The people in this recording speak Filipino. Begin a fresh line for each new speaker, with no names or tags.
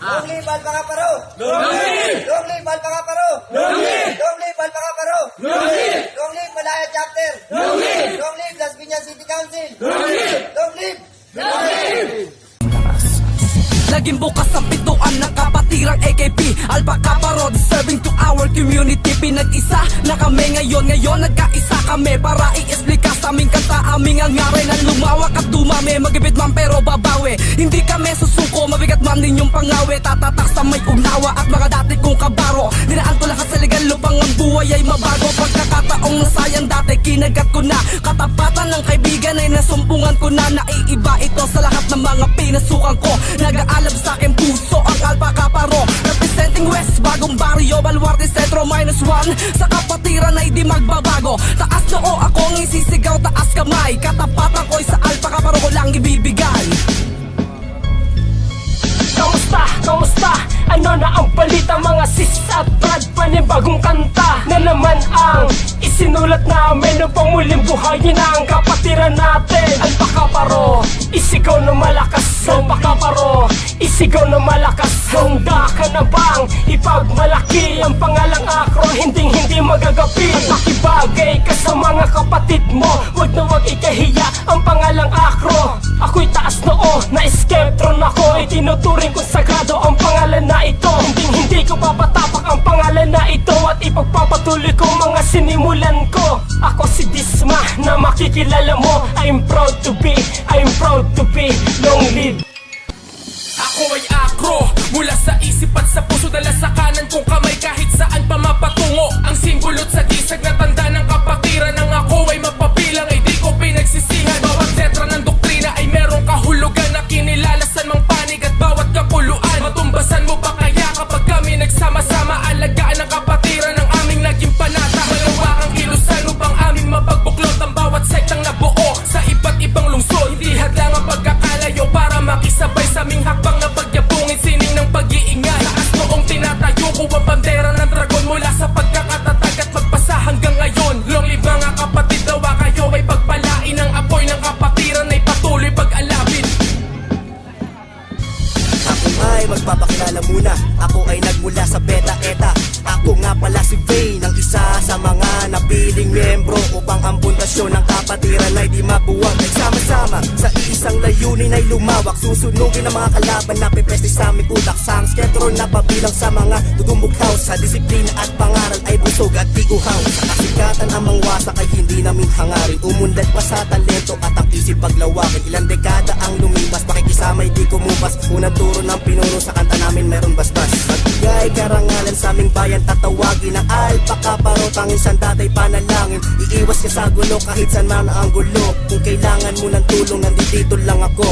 Long live Alpacaparo! Long live! Long live Alpacaparo! Long live! Long live Alpacaparo! Long live! Long live Malaya Chapter! Long live! Long live Las Piñas City Council! Long live! Long live! Long live!
Laging bukas ang pintuan ng kapatirang AKP Alpacaparo, deserving to our community. Pinag-isa na kami ngayon nagkaisa kami para i-explica sa aming kanta. Aming hangarin na lumawak at dumami, magibid man pero babawi. Hindi kami susuko, mabigat man ninyong pangawi. Tatatak sa may unawa at mga dati kong kabaro. Dinaan ko lahat sa legal lupang ang buhay ay mabago. Pagkakataong nasayang dati, kinagat ko na. Katapatan ng kaibigan ay nasumpungan ko na. Naiiba ito sa lahat ng mga pinasukan ko. Nag-aalab sa aking puso ang Alpacaparo, representing West, bagong barrio, Baluarte Centro, -1. Sa kapatiran ay di magbabago. Taas noo akong isisigaw, taas kamay. Katapatan ko'y sa Alpacaparo ko lang ibibigay.
Kamusta? Kamusta? Ano na ang balita mga sis at brad? Panibagong kanta na naman ang isinulat namin upang muling buhayin ang kapatiran natin. Alpacaparo, isigaw na malakas. Alpacaparo, isigaw na malakas. Handa ka na bang ipagmalaki ang pangalang Acro? Hindi magagapi at makibagay ka sa mga kapatid mo. Wag na wag ikahiya ang pangalang Acro. Ako'y taas noo, na-skeptron ako. Itinuturing kong sagrado ang pangalan na ito. Hindi ko papatapak ang pangalan na ito at ipagpapatuloy ko mga sinimulan ko. Ako si Disma na makikilala mo. I'm proud to be Long live.
Ako ay Acro, mula sa isip at sa puso, dala sa kanan kong kamay kahit saan pa mapatungo. Ang simbolo't sa gisag na tanda ng kapatiran ng ako ay mapabilang, ay di ko pinagsisihan. Bawat letra ng doktrina ay merong kahulugan na kinilalasan mang panig at bawat kapuluan. Matumbasan mo ba kaya kapag kami nagsama-sama? Alagaan ang kapatiran ng aming naging panata. Malawakang kilusan upang aming mapagbuklod ang bawat sektang nabuo sa iba't ibang lungsod. Hindi hadlang ang pagkakalayo para makisabay sa aming hakbang na pagyabungin sining ng pag-iingay. Taas noong tinatayo ko ang bandera ng dragon mula sa pagkakatatag at magpasa hanggang ngayon. Long live mga kapatid, dawa kayo ay pagpalain ng apoy ng kapatiran ay patuloy pag-alabin.
Ako ay magpapakilala muna. Ako ay nagmula sa Beta Eta. Ako nga pala si Vane, ang isa sa mga napiling membro upang ang pundasyon ng kapatiran ay di mabuwag. Nagsama-sama sa isang layunin ay lumawak. Susunugin ang mga kalaban na pipeste sa aming utak. Sa ang sketron na pabilang sa mga tugumughaw. Sa disiplina at pangaral ay busog at di uhaw. Sa kasikatan ang mangwasak ay hindi namin hangarin. Umunlad pa sa talento at ang isip paglawakin. Ilang dekada ang lumipas, pakikisamay di kumupas. Unang turo ng pinuno sa kanta namin meron basbas. Magbigay karangalan sa aming bayan, tatawagin ang Alpacaparo. Tanging sandatay panalangin, iiwas ka sa gulo kahit saan man ang gulo. Kung kailangan mo ng tulong, nandito lang ako.